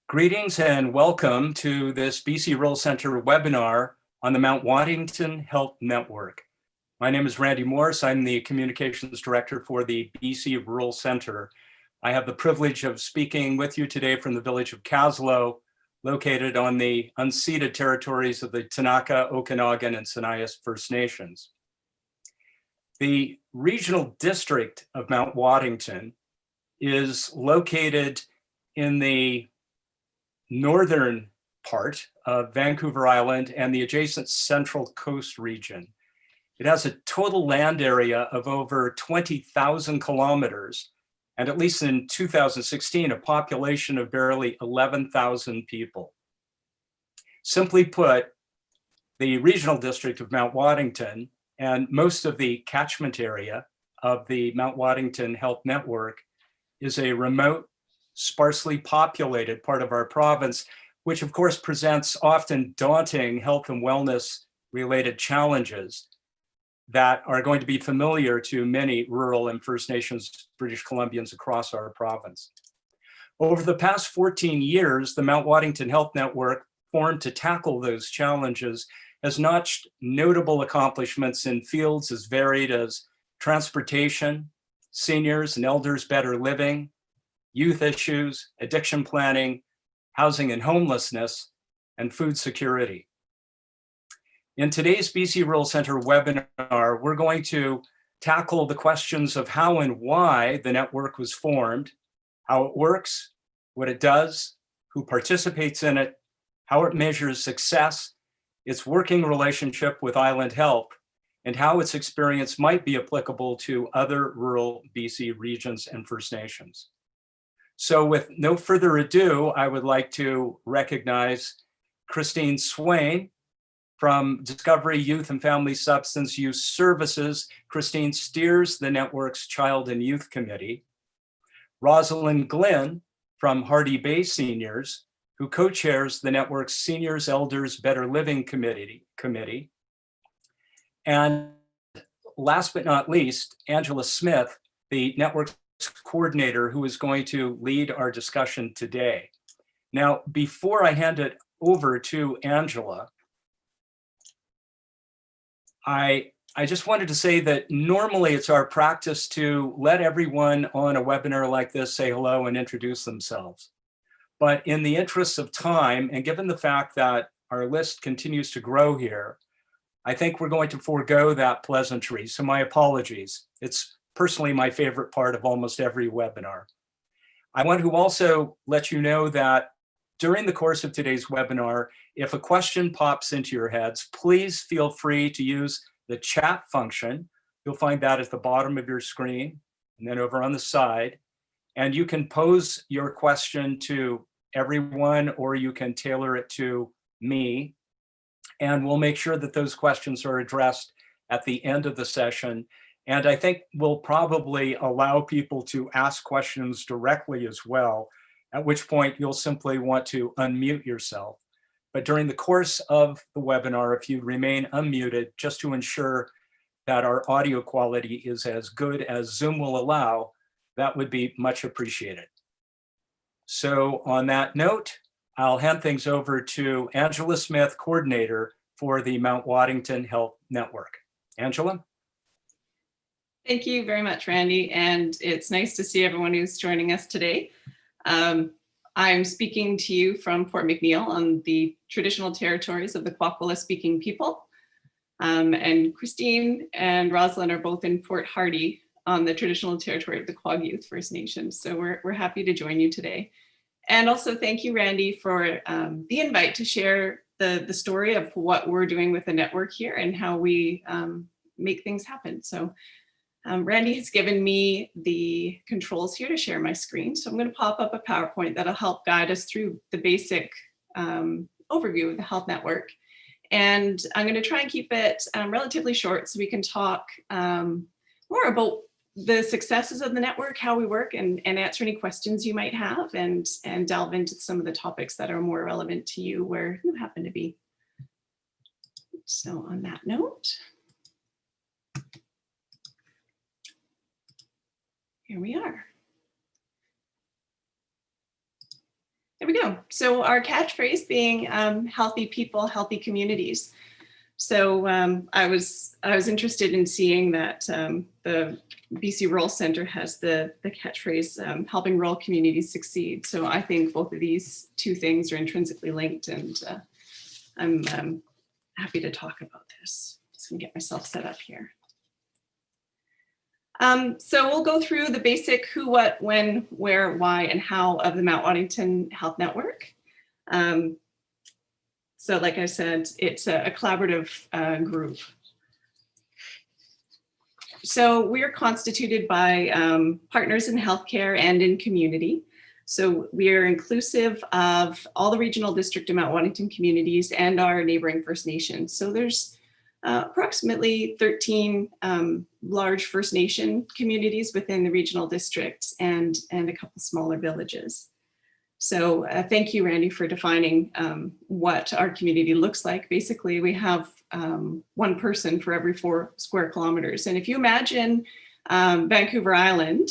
Greetings and welcome to this BC Rural Centre webinar on the Mount Waddington Health Network. My name is Randy Morris. I'm the Communications Director for the BC Rural Centre. I have the privilege of speaking with you today from the village of Kaslo, located on the unceded territories of the Tanaka, Okanagan, and Sinias First Nations. The regional district of Mount Waddington is located in the northern part of Vancouver Island and the adjacent Central Coast region. It has a total land area of over 20,000 kilometers, and at least in 2016, a population of barely 11,000 people. Simply put, the regional district of Mount Waddington and most of the catchment area of the Mount Waddington Health Network is a remote, sparsely populated part of our province, which of course presents often daunting health and wellness related challenges that are going to be familiar to many rural and First Nations British Columbians across our province. Over the past 14 years, the Mount Waddington Health Network, formed to tackle those challenges, has notched notable accomplishments in fields as varied as transportation, seniors and elders better living, youth issues, addiction planning, housing and homelessness, and food security. In today's BC Rural Centre webinar, we're going to tackle the questions of how and why the network was formed, how it works, what it does, who participates in it, how it measures success, its working relationship with Island Health, and how its experience might be applicable to other rural BC regions and First Nations. So with no further ado, I would like to recognize Christine Swain from Discovery Youth and Family Substance Use Services. Christine steers the network's Child and Youth Committee. Rosalind Glynn from Hardy Bay Seniors, who co-chairs the network's Seniors Elders Better Living Committee. And last but not least, Angela Smith, the network's coordinator, who is going to lead our discussion today. Now, before I hand it over to Angela, I just wanted to say that normally it's our practice to let everyone on a webinar like this say hello and introduce themselves. But in the interest of time, and given the fact that our list continues to grow here, I think we're going to forego that pleasantry. So my apologies. It's personally my favorite part of almost every webinar. I want to also let you know that during the course of today's webinar, if a question pops into your heads, please feel free to use the chat function. You'll find that at the bottom of your screen and then over on the side. And you can pose your question to everyone, or you can tailor it to me. And we'll make sure that those questions are addressed at the end of the session. And I think we'll probably allow people to ask questions directly as well, at which point you'll simply want to unmute yourself. But during the course of the webinar, if you remain unmuted, just to ensure that our audio quality is as good as Zoom will allow, that would be much appreciated. So on that note, I'll hand things over to Angela Smith, coordinator for the Mount Waddington Health Network. Angela? Thank you very much, Randy, and it's nice to see everyone who's joining us today. I'm speaking to you from Port McNeill on the traditional territories of the Kwakwala-speaking people. And Christine and Rosalind are both in Port Hardy on the traditional territory of the Quag Youth First Nation. So we're happy to join you today. And also thank you, Randy, for the invite to share the story of what we're doing with the network here and how we make things happen. So Randy has given me the controls here to share my screen. So I'm going to pop up a PowerPoint that'll help guide us through the basic overview of the health network. And I'm going to try and keep it relatively short so we can talk more about the successes of the network, how we work, and answer any questions you might have, and delve into some of the topics that are more relevant to you where you happen to be. So on that note, here we are. There we go. So our catchphrase being healthy people, healthy communities. So I was interested in seeing that the BC Rural Centre has the catchphrase helping rural communities succeed. So I think both of these two things are intrinsically linked, and I'm happy to talk about this. Just gonna get myself set up here. So we'll go through the basic who, what, when, where, why, and how of the Mount Waddington Health Network. So like I said, it's a collaborative group. So we are constituted by partners in healthcare and in community. So we are inclusive of all the regional district and Mount Waddington communities and our neighboring First Nations. So there's approximately 13 large First Nation communities within the regional district and a couple smaller villages. So thank you, Randy, for defining what our community looks like. Basically, we have one person for every 4 square kilometers. And if you imagine Vancouver Island,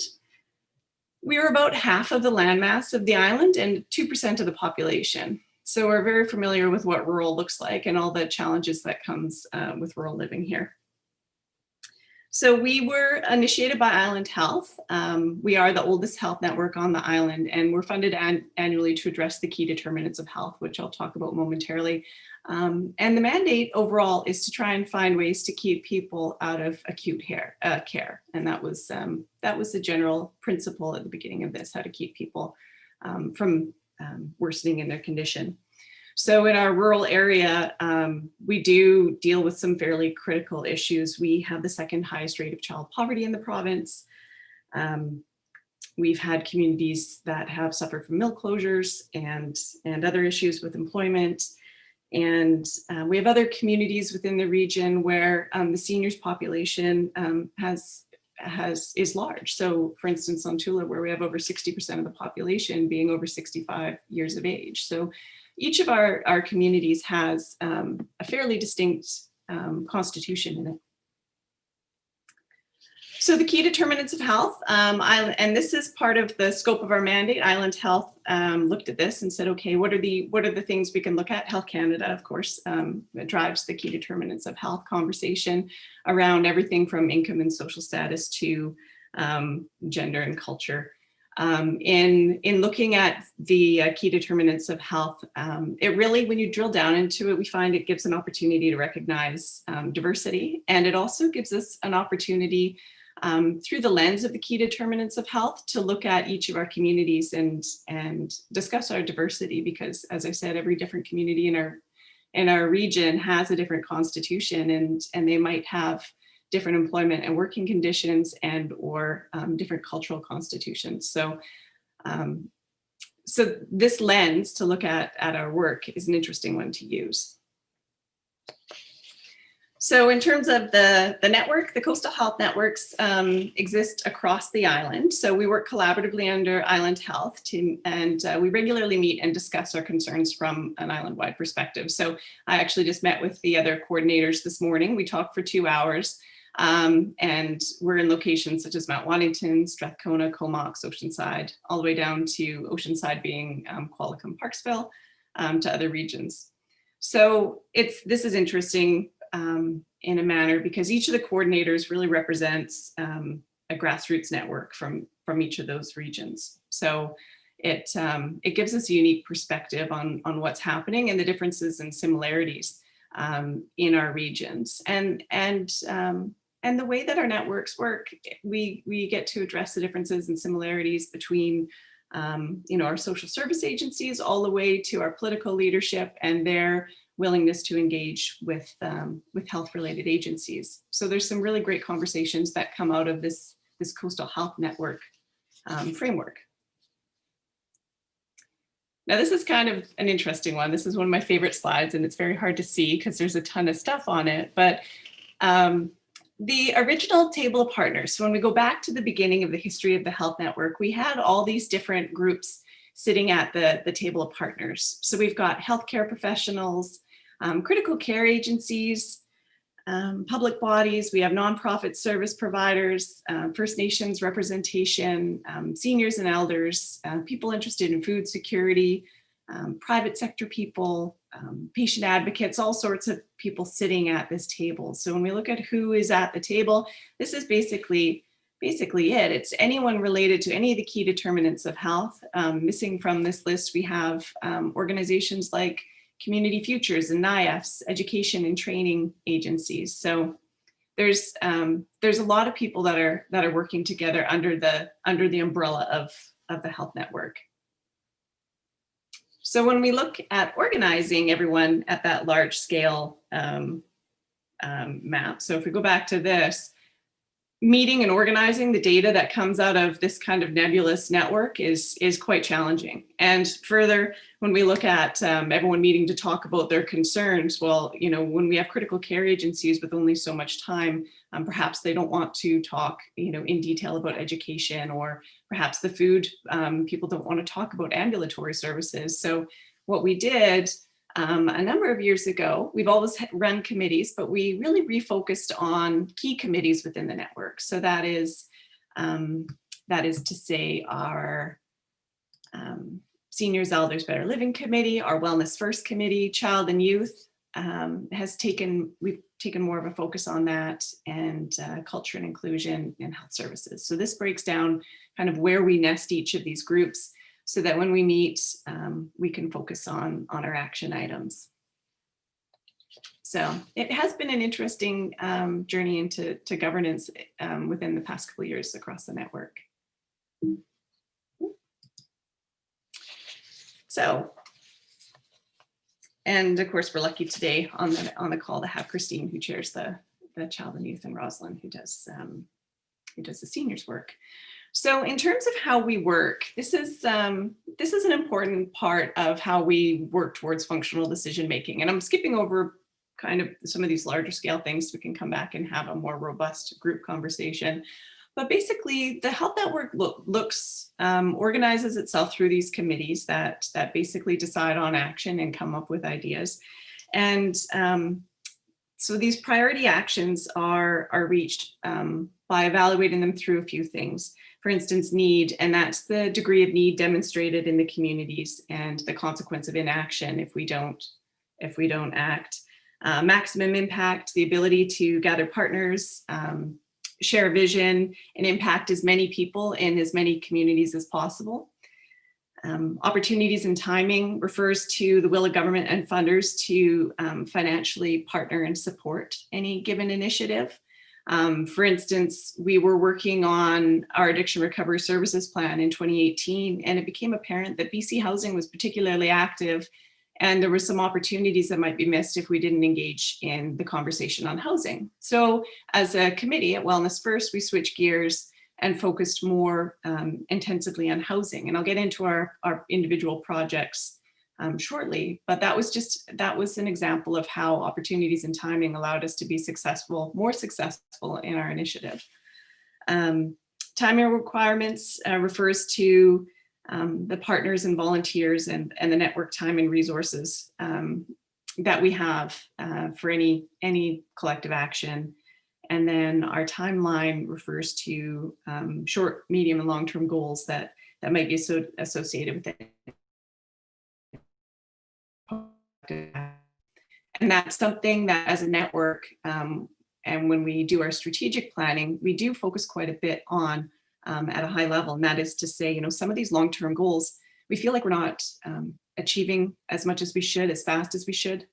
we are about half of the landmass of the island and 2% of the population. So we're very familiar with what rural looks like and all the challenges that comes with rural living here. So we were initiated by Island Health. We are the oldest health network on the island, and we're funded annually to address the key determinants of health, which I'll talk about momentarily. And the mandate overall is to try and find ways to keep people out of acute care. And that was the general principle at the beginning of this, how to keep people from worsening in their condition. So in our rural area, we do deal with some fairly critical issues. We have the second highest rate of child poverty in the province. We've had communities that have suffered from mill closures and other issues with employment. And we have other communities within the region where the seniors population is large. So for instance, on Tula, where we have over 60% of the population being over 65 years of age. So each of our communities has a fairly distinct constitution in it. So the key determinants of health, and this is part of the scope of our mandate. Island Health looked at this and said, okay, what are the things we can look at? Health Canada, of course, drives the key determinants of health conversation around everything from income and social status to gender and culture. In looking at the key determinants of health, it really, when you drill down into it, we find it gives an opportunity to recognize diversity, and it also gives us an opportunity through the lens of the key determinants of health to look at each of our communities and discuss our diversity, because as I said, every different community in our region has a different constitution, and they might have different employment and working conditions and or different cultural constitutions. So so this lens to look at our work is an interesting one to use. So in terms of the network, the Coastal Health Networks exist across the island. So we work collaboratively under Island Health and we regularly meet and discuss our concerns from an island-wide perspective. So I actually just met with the other coordinators this morning. We talked for 2 hours and we're in locations such as Mount Waddington, Strathcona, Comox, Oceanside, all the way down to Oceanside being Qualicum, Parksville, to other regions. So this is interesting in a manner because each of the coordinators really represents a grassroots network from each of those regions. So it gives us a unique perspective on what's happening and the differences and similarities in our regions. And the way that our networks work, we get to address the differences and similarities between our social service agencies all the way to our political leadership and their willingness to engage with health-related agencies. So there's some really great conversations that come out of this Coastal Health Network framework. Now this is kind of an interesting one. This is one of my favorite slides, and it's very hard to see because there's a ton of stuff on it, but the original table of partners. So when we go back to the beginning of the history of the health network, we had all these different groups sitting at the table of partners. So we've got healthcare professionals, critical care agencies, public bodies, we have nonprofit service providers, First Nations representation, seniors and elders, people interested in food security, private sector people, patient advocates, all sorts of people sitting at this table. So when we look at who is at the table, this is basically it. It's anyone related to any of the key determinants of health. Missing from this list, we have organizations like Community Futures and NIAFs, education and training agencies. So there's a lot of people that are working together under the umbrella of the health network. So when we look at organizing everyone at that large scale map, so if we go back to this, meeting and organizing the data that comes out of this kind of nebulous network is quite challenging. And further, when we look at everyone meeting to talk about their concerns, well, you know, when we have critical care agencies with only so much time, perhaps they don't want to talk, you know, in detail about education, or perhaps the food, people don't want to talk about ambulatory services. So what we did a number of years ago, we've always run committees, but we really refocused on key committees within the network. So that is to say our Seniors, Elders, Better Living Committee, our Wellness First Committee, Child and Youth we've taken more of a focus on that, and Culture and Inclusion and Health Services. So this breaks down kind of where we nest each of these groups, so that when we meet, we can focus on our action items. So it has been an interesting journey into governance within the past couple of years across the network. So, and of course, we're lucky today on the call to have Christine, who chairs the Child and Youth, and Rosalind, who does the seniors work. So in terms of how we work, this is an important part of how we work towards functional decision making. And I'm skipping over kind of some of these larger scale things so we can come back and have a more robust group conversation. But basically, the health network organizes itself through these committees that basically decide on action and come up with ideas. And so these priority actions are reached by evaluating them through a few things. For instance, need, and that's the degree of need demonstrated in the communities and the consequence of inaction if we don't act. Maximum impact, the ability to gather partners, share vision, and impact as many people in as many communities as possible. Opportunities and timing refers to the will of government and funders to financially partner and support any given initiative. For instance, we were working on our addiction recovery services plan in 2018, and it became apparent that BC Housing was particularly active, and there were some opportunities that might be missed if we didn't engage in the conversation on housing. So as a committee at Wellness First, we switched gears and focused more intensively on housing. And I'll get into our individual projects shortly, but that was an example of how opportunities and timing allowed us to be more successful in our initiative. Timing requirements refers to the partners and volunteers and the network time and resources that we have for any collective action. And then our timeline refers to short, medium, and long-term goals that might be associated with it. And that's something that as a network, and when we do our strategic planning, we do focus quite a bit on at a high level. And that is to say, you know, some of these long-term goals, we feel like we're not achieving as much as we should, as fast as we should.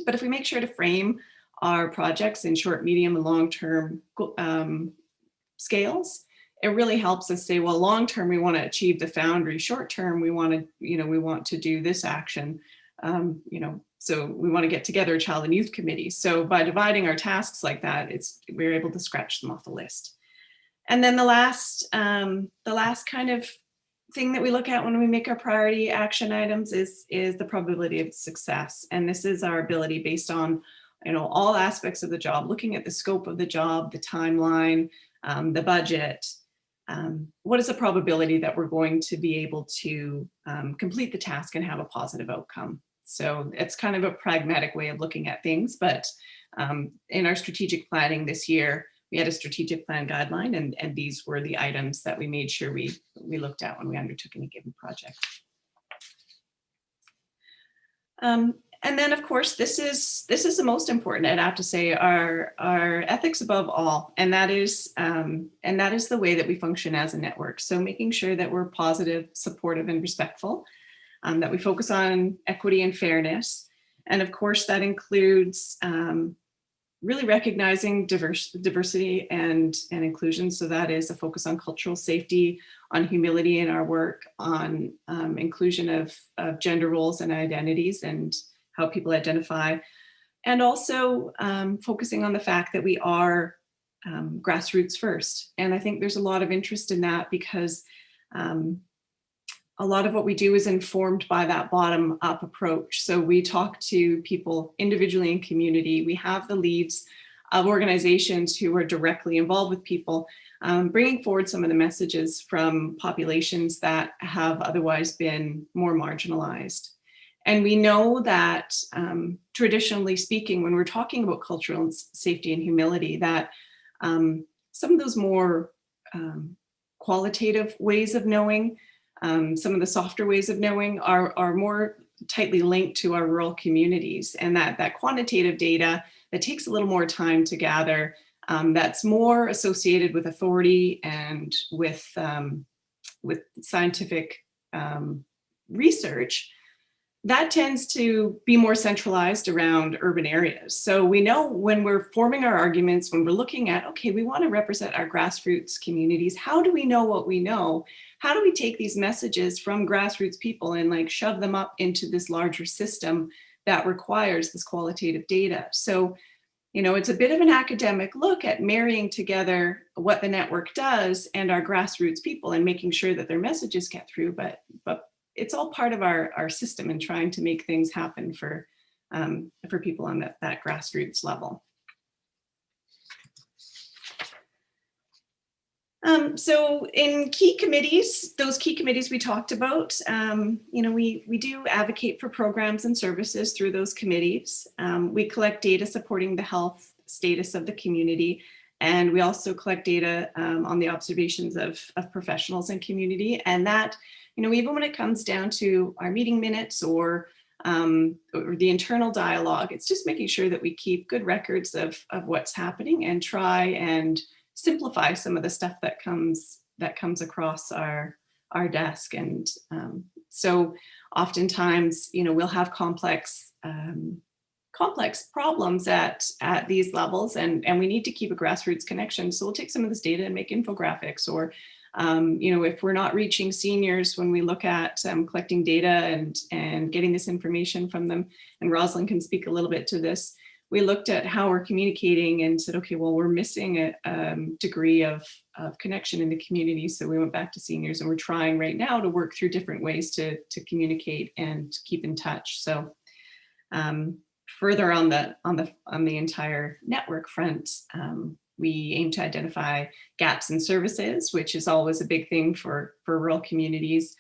But if we make sure to frame our projects in short, medium, and long-term scales, it really helps us say, well, long-term, we want to achieve the foundry. Short-term, we want to do this action. So we want to get together a child and youth committee. So by dividing our tasks like that, we're able to scratch them off the list. And then the last kind of thing that we look at when we make our priority action items is the probability of success. And this is our ability based on, all aspects of the job, looking at the scope of the job, the timeline, the budget. What is the probability that we're going to be able to complete the task and have a positive outcome? So it's kind of a pragmatic way of looking at things, but in our strategic planning this year, we had a strategic plan guideline, and these were the items that we made sure we looked at when we undertook any given project. And then, of course, this is the most important, I'd have to say, our ethics above all, and that is the way that we function as a network. So making sure that we're positive, supportive, and respectful, that we focus on equity and fairness, and of course that includes really recognizing diversity and inclusion. So that is a focus on cultural safety, on humility in our work, on inclusion of gender roles and identities and how people identify, and also focusing on the fact that we are grassroots first. And I think there's a lot of interest in that because a lot of what we do is informed by that bottom up approach. So we talk to people individually in community. We have the leads of organizations who are directly involved with people, bringing forward some of the messages from populations that have otherwise been more marginalized. And we know that traditionally speaking, when we're talking about cultural safety and humility, that some of those more qualitative ways of knowing, some of the softer ways of knowing are more tightly linked to our rural communities, and that quantitative data that takes a little more time to gather, that's more associated with authority and with scientific research, that tends to be more centralized around urban areas. So we know when we're forming our arguments, when we're looking at, okay, we want to represent our grassroots communities, how do we know what we know? How do we take these messages from grassroots people and like shove them up into this larger system that requires this qualitative data? So, you know, it's a bit of an academic look at marrying together what the network does and our grassroots people and making sure that their messages get through, but it's all part of our system and trying to make things happen for people on that grassroots level. So in key committees, those key committees we talked about, you know, we do advocate for programs and services through those committees. We collect data supporting the health status of the community. And we also collect data on the observations of professionals and community. And that, you know, even when it comes down to our meeting minutes or the internal dialogue, it's just making sure that we keep good records of what's happening and try and simplify some of the stuff that comes across our desk. And so oftentimes, you know, we'll have complex problems at these levels, and we need to keep a grassroots connection. So we'll take some of this data and make infographics, or you know, if we're not reaching seniors when we look at collecting data and getting this information from them, and Rosalind can speak a little bit to this, we looked at how we're communicating and said, okay, well, we're missing a degree of connection in the community. So we went back to seniors, and we're trying right now to work through different ways to communicate and keep in touch. So further on the entire network front, we aim to identify gaps in services, which is always a big thing for rural communities.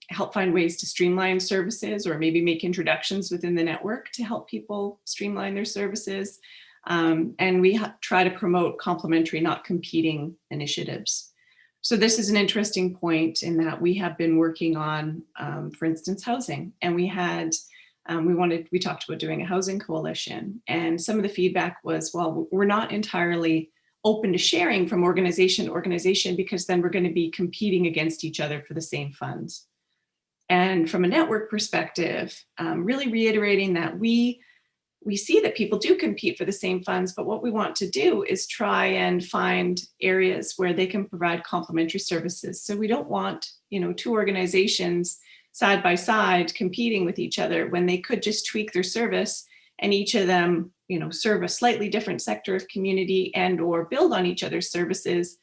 Help find ways to streamline services, or maybe make introductions within the network to help people streamline their services. And we try to promote complementary, not competing initiatives. So this is an interesting point in that we have been working on, for instance, housing, and we talked about doing a housing coalition, and some of the feedback was, well, we're not entirely open to sharing from organization to organization, because then we're going to be competing against each other for the same funds. And from a network perspective, really reiterating that we see that people do compete for the same funds, but what we want to do is try and find areas where they can provide complementary services. So we don't want, you know, two organizations side by side competing with each other when they could just tweak their service and each of them, you know, serve a slightly different sector of community and or build on each other's services.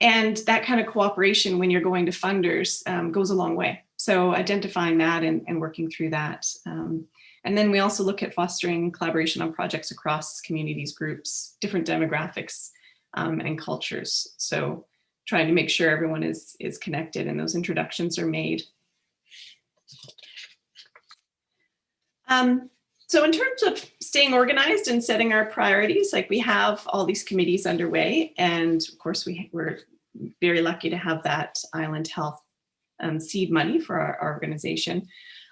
And that kind of cooperation when you're going to funders goes a long way. So identifying that and working through that. And then we also look at fostering collaboration on projects across communities, groups, different demographics and cultures. So trying to make sure everyone is connected and those introductions are made. So in terms of staying organized and setting our priorities, like we have all these committees underway, and of course we're very lucky to have that Island Health seed money for our organization.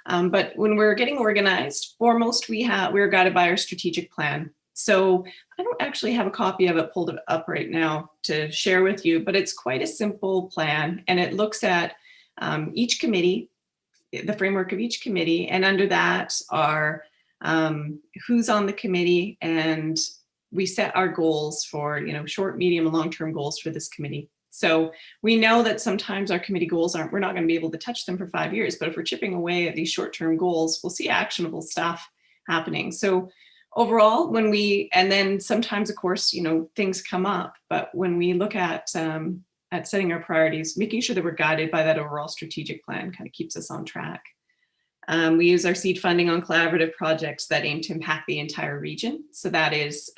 But when we're getting organized, foremost we're guided by our strategic plan. So I don't actually have a copy of it pulled up right now to share with you, but it's quite a simple plan, and it looks at each committee, the framework of each committee, and under that are who's on the committee, and we set our goals for, short, medium, and long-term goals for this committee. So we know that sometimes our committee goals we're not going to be able to touch them for 5 years, but if we're chipping away at these short-term goals, we'll see actionable stuff happening. So overall, and then sometimes, of course, things come up, but when we look at setting our priorities, making sure that we're guided by that overall strategic plan kind of keeps us on track. We use our seed funding on collaborative projects that aim to impact the entire region. So that is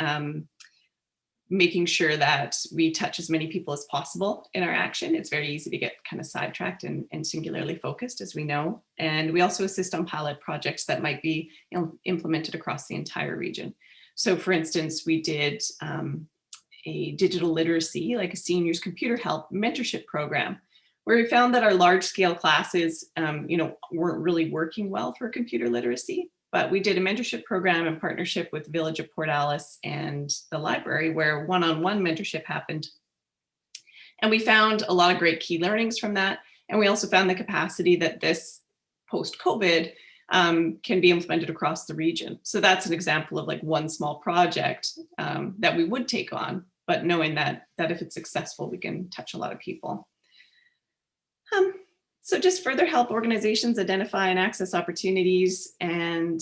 making sure that we touch as many people as possible in our action. It's very easy to get kind of sidetracked and singularly focused, as we know. And we also assist on pilot projects that might be implemented across the entire region. So for instance, we did a digital literacy, like a seniors computer help mentorship program, where we found that our large scale classes, weren't really working well for computer literacy. But we did a mentorship program in partnership with the Village of Port Alice and the library, where one-on-one mentorship happened. And we found a lot of great key learnings from that. And we also found the capacity that this post-COVID can be implemented across the region. So that's an example of like one small project that we would take on, but knowing that if it's successful, we can touch a lot of people. So just further help organizations identify and access opportunities. And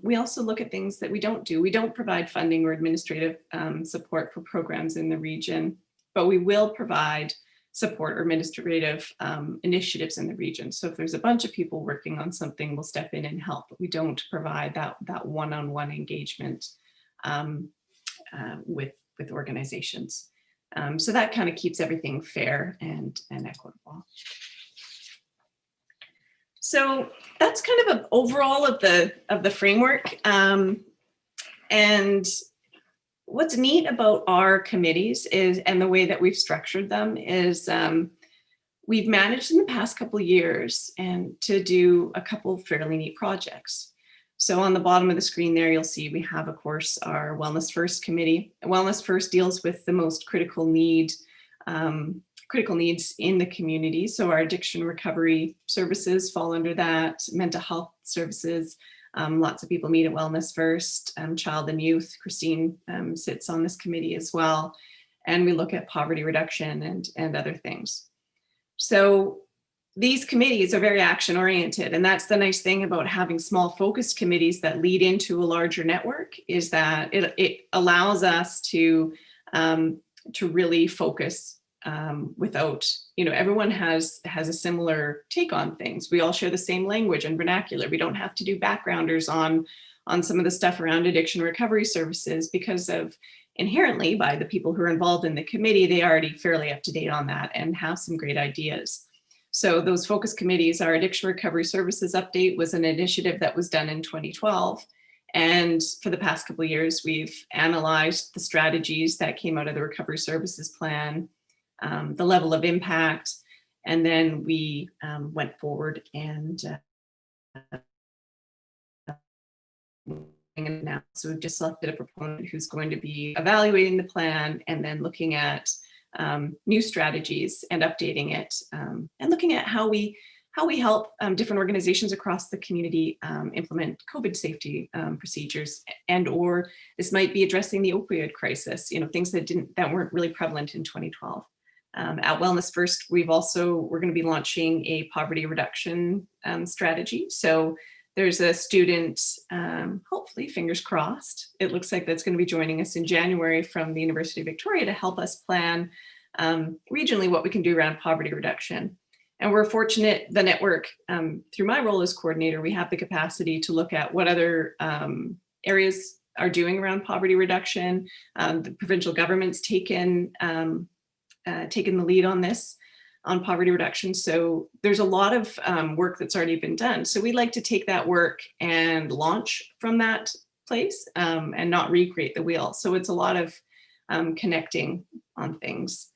we also look at things that we don't do. We don't provide funding or administrative support for programs in the region, but we will provide support or administrative initiatives in the region. So if there's a bunch of people working on something, we'll step in and help, but we don't provide that one-on-one engagement with organizations. So that kind of keeps everything fair and equitable. So that's kind of an overall of the framework. And what's neat about our committees and the way that we've structured them is we've managed in the past couple of years to do a couple of fairly neat projects. So on the bottom of the screen there, you'll see we have, of course, our Wellness First committee. Wellness First deals with the most critical needs in the community. So our addiction recovery services fall under that, mental health services. Lots of people meet at Wellness First, child and youth. Christine sits on this committee as well. And we look at poverty reduction and other things. So these committees are very action oriented. And that's the nice thing about having small focused committees that lead into a larger network, is that it allows us to really focus without, everyone has a similar take on things. We all share the same language and vernacular. We don't have to do backgrounders on some of the stuff around addiction recovery services, because of inherently, by the people who are involved in the committee, they are already fairly up to date on that and have some great ideas. So those focus committees, our addiction recovery services update was an initiative that was done in 2012. And for the past couple of years, we've analyzed the strategies that came out of the recovery services plan, the level of impact, and then we went forward and now, so we've just selected a proponent who's going to be evaluating the plan and then looking at new strategies and updating it, and looking at how we help different organizations across the community implement COVID safety procedures, or this might be addressing the opioid crisis, things that weren't really prevalent in 2012. At Wellness First, we're going to be launching a poverty reduction strategy. So there's a student, hopefully, fingers crossed, it looks like that's going to be joining us in January from the University of Victoria to help us plan regionally what we can do around poverty reduction. And we're fortunate, the network, through my role as coordinator, we have the capacity to look at what other areas are doing around poverty reduction. The provincial government's taken the lead on this. on poverty reduction. So there's a lot of work that's already been done. So we like to take that work and launch from that place and not recreate the wheel. So it's a lot of connecting on things.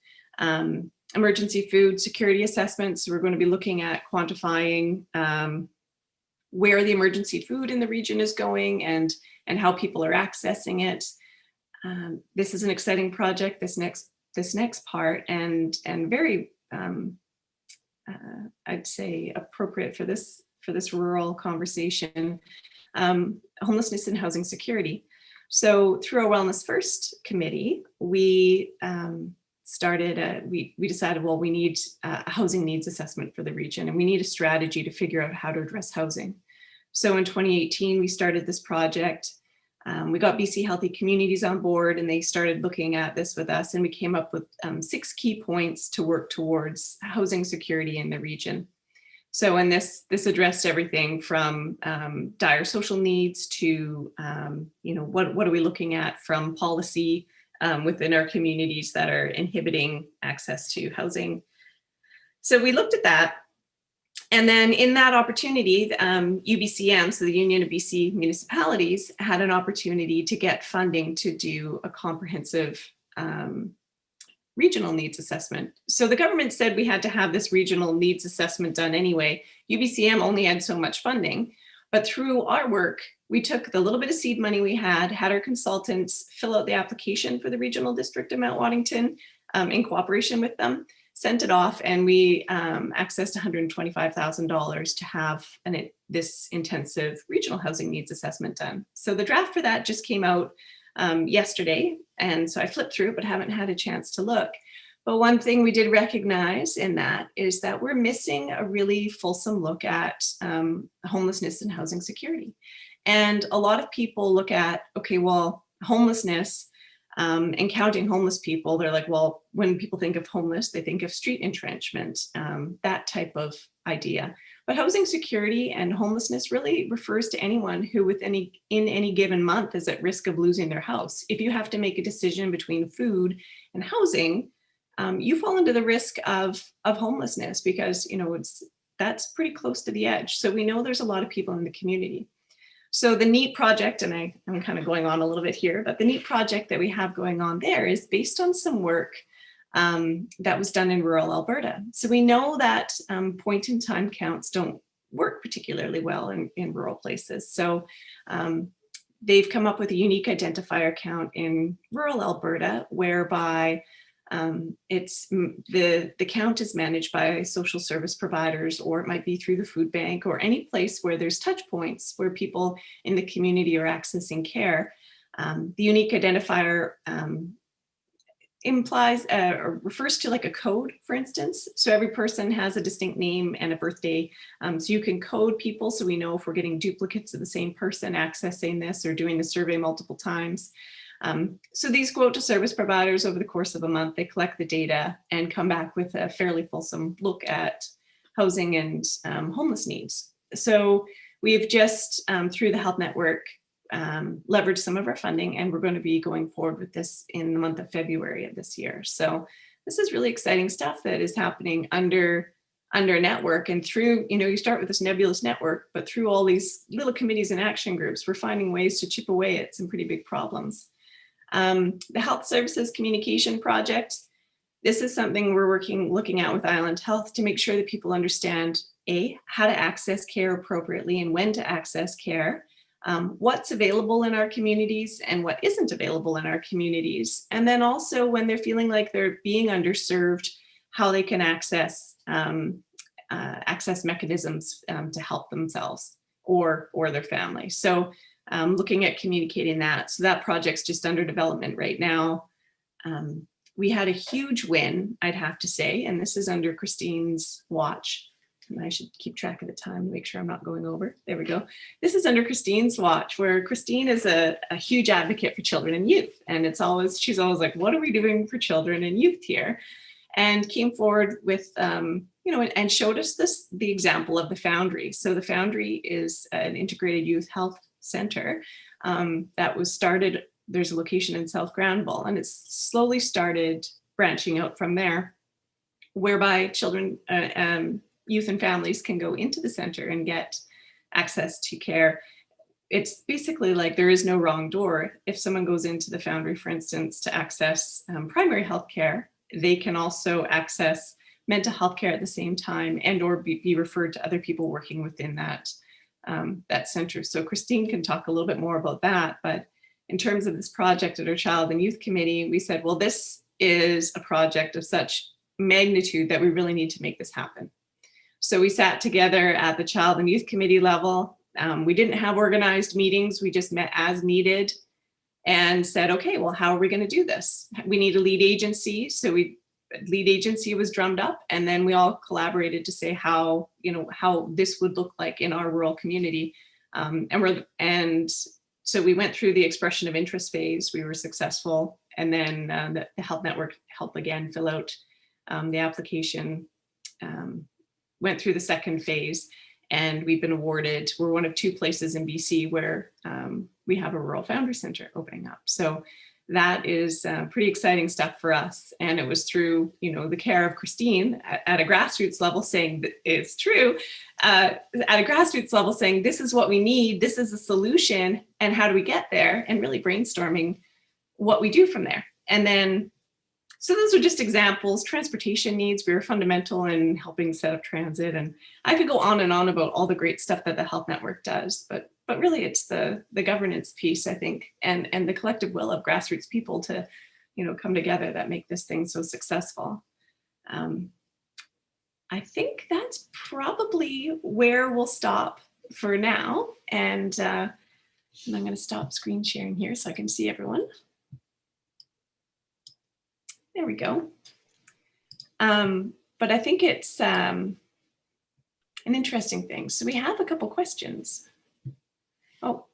Emergency food security assessments. We're going to be looking at quantifying where the emergency food in the region is going and how people are accessing it. This is an exciting project, this next part, and very I'd say appropriate for this rural conversation. Homelessness and housing security. So through our Wellness First committee, we we decided, well, we need a housing needs assessment for the region, and we need a strategy to figure out how to address housing. So in 2018, we started this project. We got BC Healthy Communities on board, and they started looking at this with us, and we came up with 6 key points to work towards housing security in the region. So, and this addressed everything from dire social needs to, what are we looking at from policy within our communities that are inhibiting access to housing. So we looked at that. And then in that opportunity, UBCM, so the Union of BC Municipalities, had an opportunity to get funding to do a comprehensive regional needs assessment. So the government said we had to have this regional needs assessment done anyway. UBCM only had so much funding, but through our work, we took the little bit of seed money we had our consultants fill out the application for the regional district of Mount Waddington in cooperation with them, sent it off, and we accessed $125,000 to have this intensive regional housing needs assessment done. So the draft for that just came out yesterday. And so I flipped through it, but haven't had a chance to look. But one thing we did recognize in that is that we're missing a really fulsome look at homelessness and housing security. And a lot of people look at, okay, well, homelessness and counting homeless people, they're like, well, when people think of homeless, they think of street entrenchment, that type of idea. But housing security and homelessness really refers to anyone who in any given month is at risk of losing their house. If you have to make a decision between food and housing, you fall into the risk of homelessness because that's pretty close to the edge. So we know there's a lot of people in the community. So the NEAT project, and I'm kind of going on a little bit here, but the NEAT project that we have going on there is based on some work that was done in rural Alberta. So we know that point in time counts don't work particularly well in rural places. So they've come up with a unique identifier count in rural Alberta, whereby the count is managed by social service providers, or it might be through the food bank, or any place where there's touch points where people in the community are accessing care. The unique identifier implies or refers to like a code, for instance. So every person has a distinct name and a birthday. So you can code people so we know if we're getting duplicates of the same person accessing this or doing the survey multiple times. So these go out to service providers over the course of a month. They collect the data and come back with a fairly fulsome look at housing and homeless needs. So we've just, through the Health Network, leveraged some of our funding, and we're going to be going forward with this in the month of February of this year. So this is really exciting stuff that is happening under a network, and through, you start with this nebulous network, but through all these little committees and action groups, we're finding ways to chip away at some pretty big problems. The Health Services Communication Project, this is something we're looking at with Island Health to make sure that people understand how to access care appropriately and when to access care, what's available in our communities and what isn't available in our communities. And then also when they're feeling like they're being underserved, how they can access mechanisms to help themselves or their family. So looking at communicating that. So that project's just under development right now. We had a huge win, I'd have to say, and this is under Christine's watch. And I should keep track of the time to make sure I'm not going over. There we go. This is under Christine's watch, where Christine is a huge advocate for children and youth. And she's always like, what are we doing for children and youth here? And came forward with, and showed us the example of the Foundry. So the Foundry is an integrated youth health center that was started. There's a location in South Granville, and it's slowly started branching out from there. whereby children, youth and families can go into the center and get access to care. It's basically like there is no wrong door. If someone goes into the Foundry, for instance, to access primary health care, they can also access mental health care at the same time, and or be referred to other people working within that, that center. So Christine can talk a little bit more about that. But in terms of this project at our Child and Youth Committee, we said, well, this is a project of such magnitude that we really need to make this happen. So we sat together at the Child and Youth Committee level. We didn't have organized meetings. We just met as needed and said, okay, well, how are we going to do this? We need a lead agency. So lead agency was drummed up, and then we all collaborated to say how, how this would look like in our rural community. And so we went through the expression of interest phase. We were successful. And then the Health Network helped again fill out the application, went through the second phase, and we've been awarded. We're one of 2 places in BC where we have a rural Foundry Center opening up. So that is pretty exciting stuff for us. And it was through, the care of Christine at a grassroots level saying that it's true, at a grassroots level saying, this is what we need, this is a solution, and how do we get there? And really brainstorming what we do from there. And then, so those are just examples. Transportation needs, we were fundamental in helping set up transit. And I could go on and on about all the great stuff that the Health Network does, but really it's the governance piece, I think, and the collective will of grassroots people to, come together that make this thing so successful. I think that's probably where we'll stop for now. And I'm going to stop screen sharing here so I can see everyone. There we go. But I think it's an interesting thing. So we have a couple questions. Oh.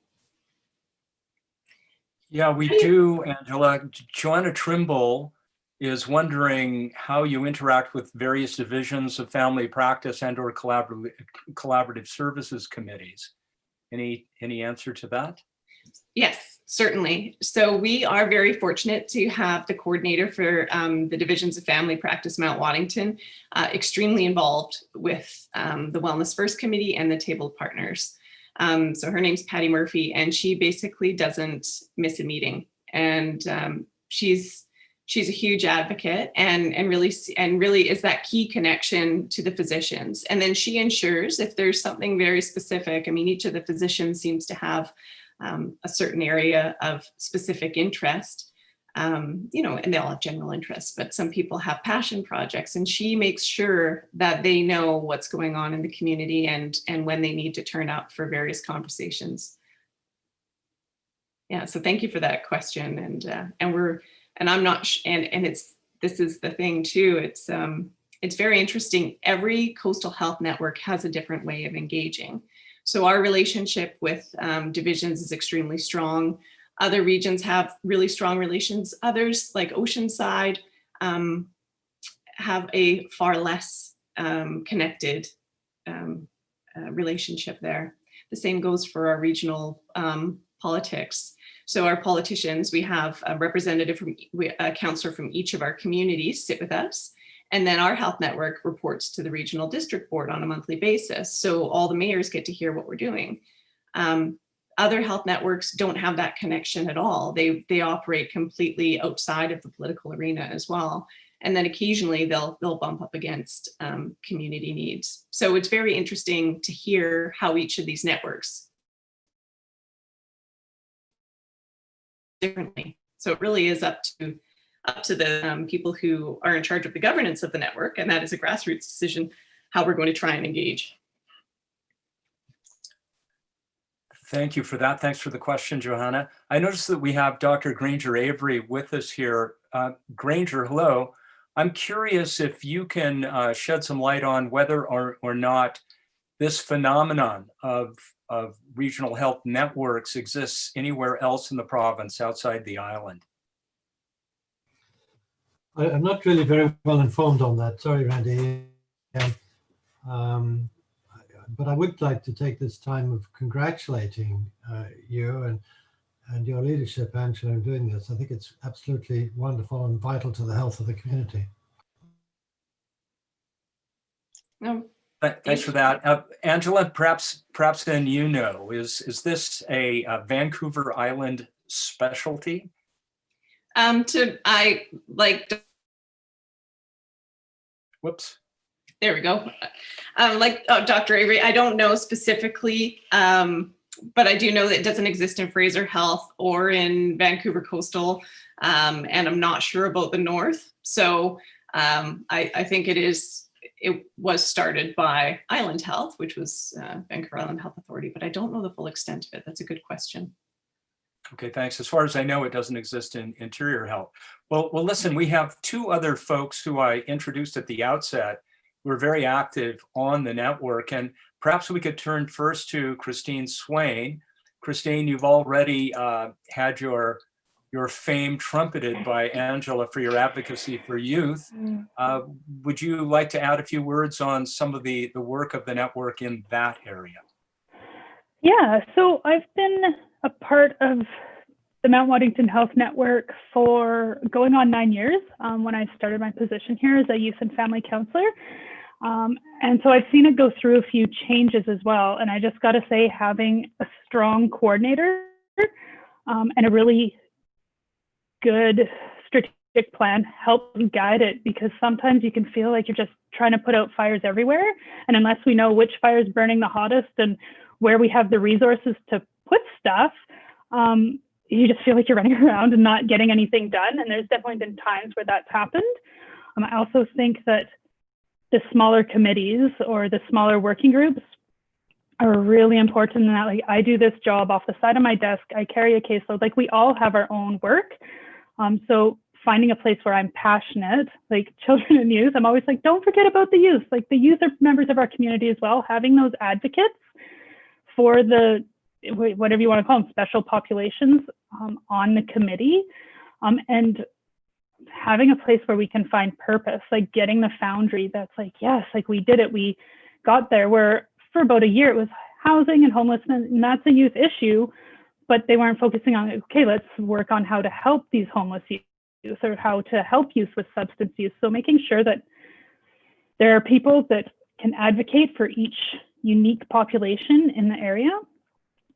Yeah, we do, Angela. Joanna Trimble is wondering how you interact with various divisions of family practice and or collaborative services committees. Any answer to that? Yes, certainly. So we are very fortunate to have the coordinator for the divisions of family practice, Mount Waddington, extremely involved with the Wellness First Committee and the Table of Partners. So her name's Patty Murphy, and she basically doesn't miss a meeting. And she's a huge advocate and really is that key connection to the physicians. And then she ensures if there's something very specific. I mean, each of the physicians seems to have a certain area of specific interest, and they all have general interests, but some people have passion projects, and she makes sure that they know what's going on in the community and when they need to turn up for various conversations. Yeah, so thank you for that question. This is the thing too. It's very interesting. Every coastal health network has a different way of engaging. So our relationship with divisions is extremely strong. Other regions have really strong relations. Others, like Oceanside, have a far less connected relationship there. The same goes for our regional politics. So our politicians, we have a representative a counselor from each of our communities sit with us. And then our health network reports to the regional district board on a monthly basis. So all the mayors get to hear what we're doing. Other health networks don't have that connection at all. They operate completely outside of the political arena as well. And then occasionally they'll bump up against community needs. So it's very interesting to hear how each of these networks differently. So it really is up to the people who are in charge of the governance of the network, and that is a grassroots decision, how we're going to try and engage. Thank you for that. Thanks for the question, Johanna. I noticed that we have Dr. Granger Avery with us here. Granger, hello. I'm curious if you can shed some light on whether or not this phenomenon of regional health networks exists anywhere else in the province outside the island. I'm not really very well informed on that. Sorry, Randy. But I would like to take this time of congratulating you and your leadership, Angela, in doing this. I think it's absolutely wonderful and vital to the health of the community. No, Thanks for that. Angela, perhaps then is this a Vancouver Island specialty? I like, Whoops. there we go. Dr. Avery, I don't know specifically, but I do know that it doesn't exist in Fraser Health or in Vancouver Coastal, and I'm not sure about the North. So I think it was started by Island Health, which was Vancouver Island Health Authority, but I don't know the full extent of it. That's a good question. Okay, thanks. As far as I know, it doesn't exist in Interior Health. Well, listen, we have two other folks who I introduced at the outset who are very active on the network, and perhaps we could turn first to Christine Swain. Christine, you've already had your fame trumpeted by Angela for your advocacy for youth. Would you like to add a few words on some of the work of the network in that area? Yeah, so I've been a part of the Mount Waddington Health Network for going on 9 years when I started my position here as a youth and family counselor. And so I've seen it go through a few changes as well. And I just got to say, having a strong coordinator and a really good strategic plan helps guide it, because sometimes you can feel like you're just trying to put out fires everywhere. And unless we know which fire is burning the hottest and where we have the resources to put stuff, you just feel like you're running around and not getting anything done. And there's definitely been times where that's happened. I also think that the smaller committees or the smaller working groups are really important in that, like, I do this job off the side of my desk, I carry a caseload, like we all have our own work. So finding a place where I'm passionate, like children and youth, I'm always like, don't forget about the youth. Like the youth are members of our community as well. Having those advocates for the, whatever you want to call them, special populations on the committee, and having a place where we can find purpose, like getting the foundry that's like, yes, like we did it, we got there, where for about a year it was housing and homelessness, and that's a youth issue, but they weren't focusing on, okay, let's work on how to help these homeless youth or how to help youth with substance use. So making sure that there are people that can advocate for each unique population in the area,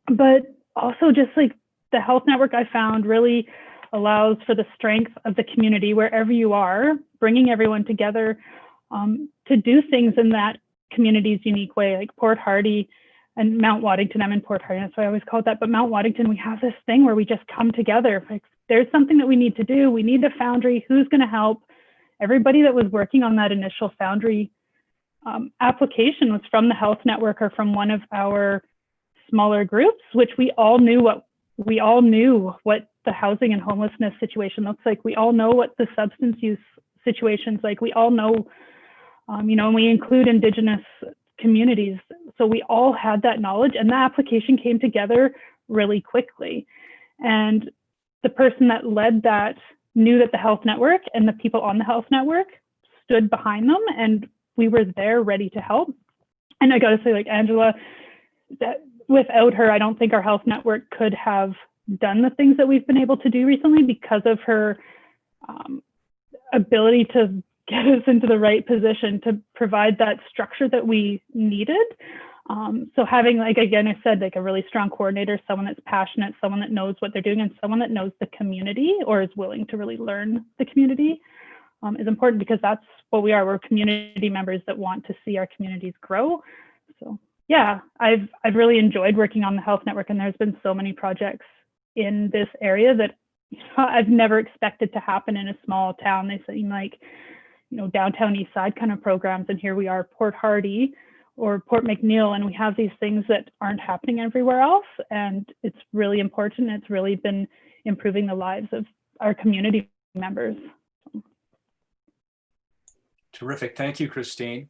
but also just like the health network I found really allows for the strength of the community wherever you are, bringing everyone together to do things in that community's unique way, like Port Hardy and Mount Waddington. I'm in Port Hardy, that's why I always call it that. But Mount Waddington, we have this thing where we just come together. Like, there's something that we need to do. We need a foundry. Who's going to help? Everybody that was working on that initial foundry application was from the health network or from one of our smaller groups, which we all knew what the housing and homelessness situation looks like. We all know what the substance use situation's like. We all know, and we include Indigenous communities. So we all had that knowledge, and the application came together really quickly. And the person that led that knew that the health network and the people on the health network stood behind them, and we were there ready to help. And I gotta say, like Angela, that without her, I don't think our health network could have done the things that we've been able to do recently, because of her ability to get us into the right position to provide that structure that we needed. So having, like, again, I said, like a really strong coordinator, someone that's passionate, someone that knows what they're doing, and someone that knows the community or is willing to really learn the community is important, because that's what we are. We're community members that want to see our communities grow. So yeah, I've really enjoyed working on the health network, and there's been so many projects in this area that I've never expected to happen in a small town. They seem like, downtown east side kind of programs, and here we are, Port Hardy or Port McNeill, and we have these things that aren't happening everywhere else, and it's really important. It's really been improving the lives of our community members. Terrific. Thank you, Christine.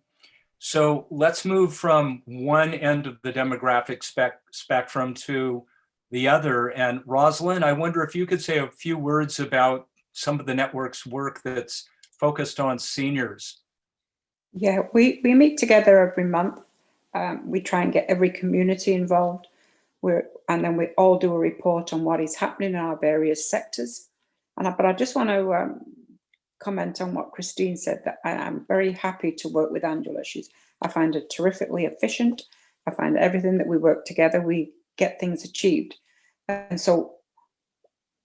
So let's move from one end of the demographic spectrum to the other. And Rosalind, I wonder if you could say a few words about some of the network's work that's focused on seniors. Yeah, we meet together every month. We try and get every community involved. And then we all do a report on what is happening in our various sectors. But I just want to comment on what Christine said, that I am very happy to work with Angela. She's I find her terrifically efficient. I find everything that we work together, we get things achieved. And so